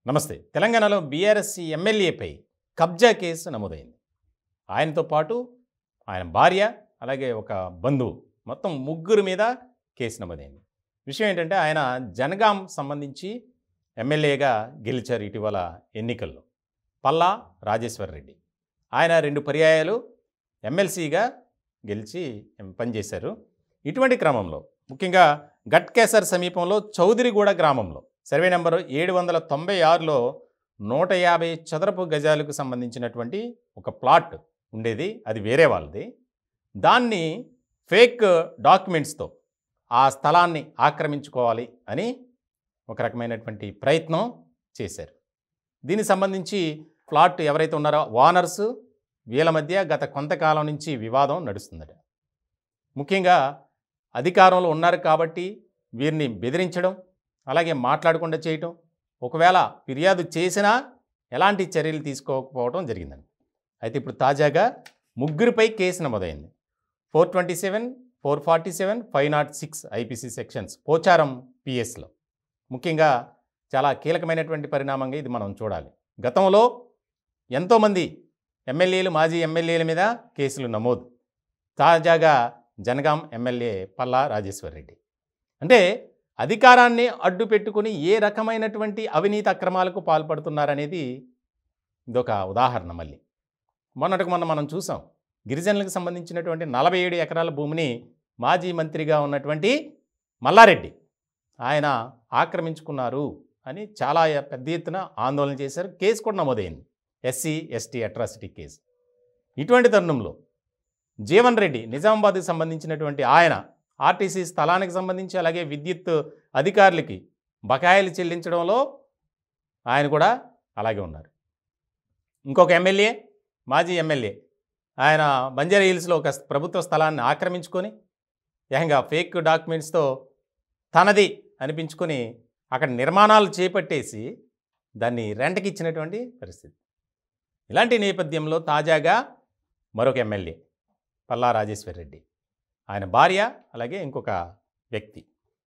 నమస్తే. తెలంగాణలో బీఆర్ఎస్ ఎమ్మెల్యేపై కబ్జా కేసు నమోదైంది. ఆయనతో పాటు ఆయన భార్య, అలాగే ఒక బంధువు, మొత్తం ముగ్గురు మీద కేసు నమోదైంది. విషయం ఏంటంటే ఆయన జనగాం సంబంధించి ఎమ్మెల్యేగా గెలిచారు ఇటీవల ఎన్నికల్లో. పల్లా రాజేశ్వర్ రెడ్డి ఆయన 2 పర్యాయాలు ఎమ్మెల్సీగా గెలిచి పనిచేశారు. ఇటువంటి క్రమంలో ముఖ్యంగా గట్కేసర్ సమీపంలో చౌదరిగూడ గ్రామంలో సర్వే నెంబరు 796లో 150 చదరపు గజాలకు సంబంధించినటువంటి ఒక ప్లాట్ ఉండేది. అది వేరే వాళ్ళది. దాన్ని ఫేక్ డాక్యుమెంట్స్తో ఆ స్థలాన్ని ఆక్రమించుకోవాలి అని ఒక రకమైనటువంటి ప్రయత్నం చేశారు. దీనికి సంబంధించి ప్లాట్ ఎవరైతే ఉన్నారో ఓనర్స్ వీళ్ళ మధ్య గత కొంతకాలం నుంచి వివాదం నడుస్తుందట. ముఖ్యంగా అధికారంలో ఉన్నారు కాబట్టి వీరిని బెదిరించడం, అలాగే మాట్లాడకుండా చేయటం, ఒకవేళ ఫిర్యాదు చేసినా ఎలాంటి చర్యలు తీసుకోకపోవడం జరిగిందండి. అయితే ఇప్పుడు తాజాగా ముగ్గురిపై కేసు నమోదైంది. 427, 447, 506 ఐపీసీ సెక్షన్స్ పోచారం పిఎస్లో. ముఖ్యంగా చాలా కీలకమైనటువంటి పరిణామంగా ఇది మనం చూడాలి. గతంలో ఎంతోమంది ఎమ్మెల్యేలు, మాజీ ఎమ్మెల్యేల మీద కేసులు నమోదు. తాజాగా జనగాం ఎమ్మెల్యే పల్లా రాజేశ్వర్ రెడ్డి అంటే అధికారాన్ని అడ్డు పెట్టుకుని ఏ రకమైనటువంటి అవినీతి అక్రమాలకు పాల్పడుతున్నారనేది ఇదొక ఉదాహరణ. మళ్ళీ మొన్నటికి మనం చూసాం. గిరిజనులకు సంబంధించినటువంటి 47 ఎకరాల భూమిని మాజీ మంత్రిగా ఉన్నటువంటి మల్లారెడ్డి ఆయన ఆక్రమించుకున్నారు అని చాలా పెద్ద ఎత్తున ఆందోళన చేశారు. కేసు కూడా నమోదైంది, ఎస్సీ ఎస్టీ అట్రాసిటీ కేసు. ఇటువంటి తరుణంలో జీవన్ రెడ్డి నిజామాబాద్కి సంబంధించినటువంటి ఆయన ఆర్టీసీ స్థలానికి సంబంధించి, అలాగే విద్యుత్ అధికారులకి బకాయిలు చెల్లించడంలో ఆయన కూడా అలాగే ఉన్నారు. ఇంకొక ఎమ్మెల్యే, మాజీ ఎమ్మెల్యే, ఆయన బంజారా హిల్స్లో ఒక ప్రభుత్వ స్థలాన్ని ఆక్రమించుకొని ఏకంగా ఫేక్ డాక్యుమెంట్స్తో తనది అనిపించుకొని అక్కడ నిర్మాణాలు చేపట్టేసి దాన్ని రెంట్కి ఇచ్చినటువంటి పరిస్థితి. ఇలాంటి నేపథ్యంలో తాజాగా మరొక ఎమ్మెల్యే పల్లా రాజేశ్వర్ రెడ్డి, ఆయన భార్య, అలాగే ఇంకొక వ్యక్తి,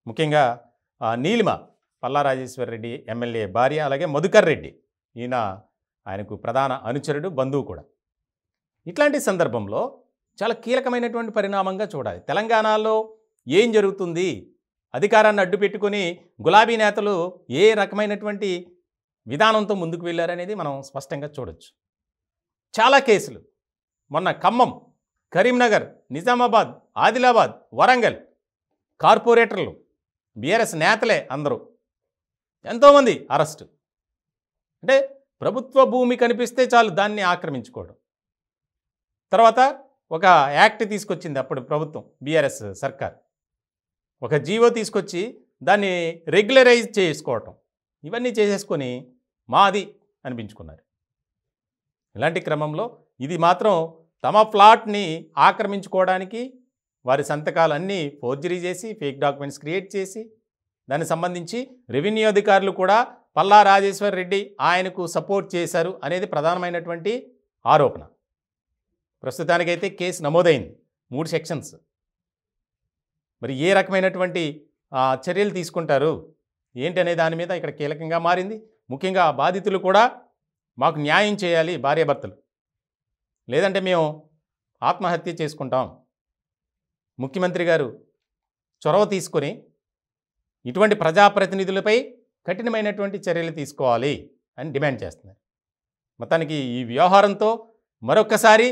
ముఖ్యంగా నీలిమ పల్లా రాజేశ్వర్ రెడ్డి ఎమ్మెల్యే భార్య, అలాగే మధుకర్ రెడ్డి, ఈయన ఆయనకు ప్రధాన అనుచరుడు, బంధువు కూడా. ఇట్లాంటి సందర్భంలో చాలా కీలకమైనటువంటి పరిణామంగా చూడాలి. తెలంగాణలో ఏం జరుగుతుంది, అధికారాన్ని అడ్డు పెట్టుకొని గులాబీ నేతలు ఏ రకమైనటువంటి విధానంతో ముందుకు వెళ్ళారనేది మనం స్పష్టంగా చూడొచ్చు. చాలా కేసులు మొన్న ఖమ్మం, కరీంనగర్, నిజామాబాద్, ఆదిలాబాద్, వరంగల్ కార్పొరేటర్లు, బీఆర్ఎస్ నేతలే అందరూ ఎంతోమంది అరెస్టు. అంటే ప్రభుత్వ భూమి కనిపిస్తే చాలు దాన్ని ఆక్రమించుకోవడం. తర్వాత ఒక యాక్ట్ తీసుకొచ్చింది అప్పుడు ప్రభుత్వం, బీఆర్ఎస్ సర్కార్ ఒక జీవో తీసుకొచ్చి దాన్ని రెగ్యులరైజ్ చేసుకోవటం, ఇవన్నీ చేసేసుకొని మాది అనిపించుకున్నారు. ఇలాంటి క్రమంలో ఇది మాత్రం తమ ప్లాట్ని ఆక్రమించుకోవడానికి వారి సంతకాలన్నీ ఫోర్జరీ చేసి ఫేక్ డాక్యుమెంట్స్ క్రియేట్ చేసి దానికి సంబంధించి రెవెన్యూ అధికారులు కూడా పల్లా రాజేశ్వర్ రెడ్డి ఆయనకు సపోర్ట్ చేశారు అనేది ప్రధానమైనటువంటి ఆరోపణ. ప్రస్తుతానికైతే కేసు నమోదైంది, 3 సెక్షన్స్. మరి ఏ రకమైనటువంటి చర్యలు తీసుకుంటారు ఏంటి అనే దాని మీద ఇక్కడ కీలకంగా మారింది. ముఖ్యంగా బాధితులు కూడా మాకు న్యాయం చేయాలి భార్యాభర్తలు, లేదంటే మేము ఆత్మహత్య చేసుకుంటాం, ముఖ్యమంత్రి గారు చొరవ తీసుకొని ఇటువంటి ప్రజాప్రతినిధులపై కఠినమైనటువంటి చర్యలు తీసుకోవాలి అని డిమాండ్ చేస్తున్నారు. మొత్తానికి ఈ వ్యవహారంతో మరొక్కసారి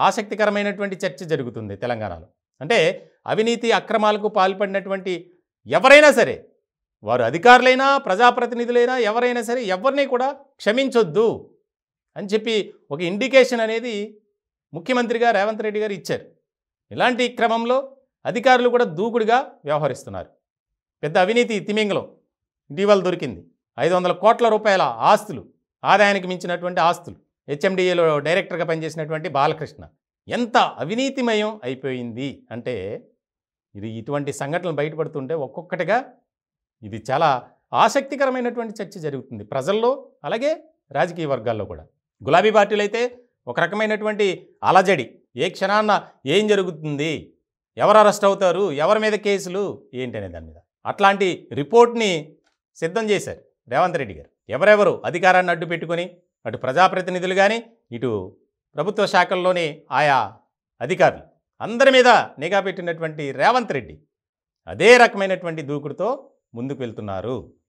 ఆసక్తికరమైనటువంటి చర్చ జరుగుతుంది తెలంగాణలో. అంటే అవినీతి అక్రమాలకు పాల్పడినటువంటి ఎవరైనా సరే, వారు అధికారులైనా ప్రజాప్రతినిధులైనా ఎవరైనా సరే, ఎవరిని కూడా క్షమించొద్దు అని చెప్పి ఒక ఇండికేషన్ అనేది ముఖ్యమంత్రిగా రేవంత్ రెడ్డి గారు ఇచ్చారు. ఇలాంటి క్రమంలో అధికారులు కూడా దూకుడుగా వ్యవహరిస్తున్నారు. పెద్ద అవినీతి తిమింగలం ఇటీవల దొరికింది. 500 కోట్ల రూపాయల ఆస్తులు, ఆదాయానికి మించినటువంటి ఆస్తులు. హెచ్ఎండిఏలో డైరెక్టర్గా పనిచేసినటువంటి బాలకృష్ణ ఎంత అవినీతిమయం అయిపోయింది అంటే ఇది ఇటువంటి సంఘటనలు బయటపడుతుంటే ఒక్కొక్కటిగా ఇది చాలా ఆసక్తికరమైనటువంటి చర్చ జరుగుతుంది ప్రజల్లో, అలాగే రాజకీయ వర్గాల్లో కూడా. గులాబీ పార్టీలు అయితే ఒక రకమైనటువంటి అలజడి, ఏ క్షణాన్న ఏం జరుగుతుంది, ఎవరు అరెస్ట్ అవుతారు, ఎవరి మీద కేసులు ఏంటి అనే దాని మీద అట్లాంటి రిపోర్ట్ని సిద్ధం చేశారు రేవంత్ రెడ్డి గారు. ఎవరెవరు అధికారాన్ని అడ్డు పెట్టుకొని అటు ప్రజాప్రతినిధులు కానీ ఇటు ప్రభుత్వ శాఖల్లోని ఆయా అధికారులు అందరి మీద నిఘా పెట్టినటువంటి రేవంత్ రెడ్డి అదే రకమైనటువంటి దూకుడుతో ముందుకు వెళ్తున్నారు.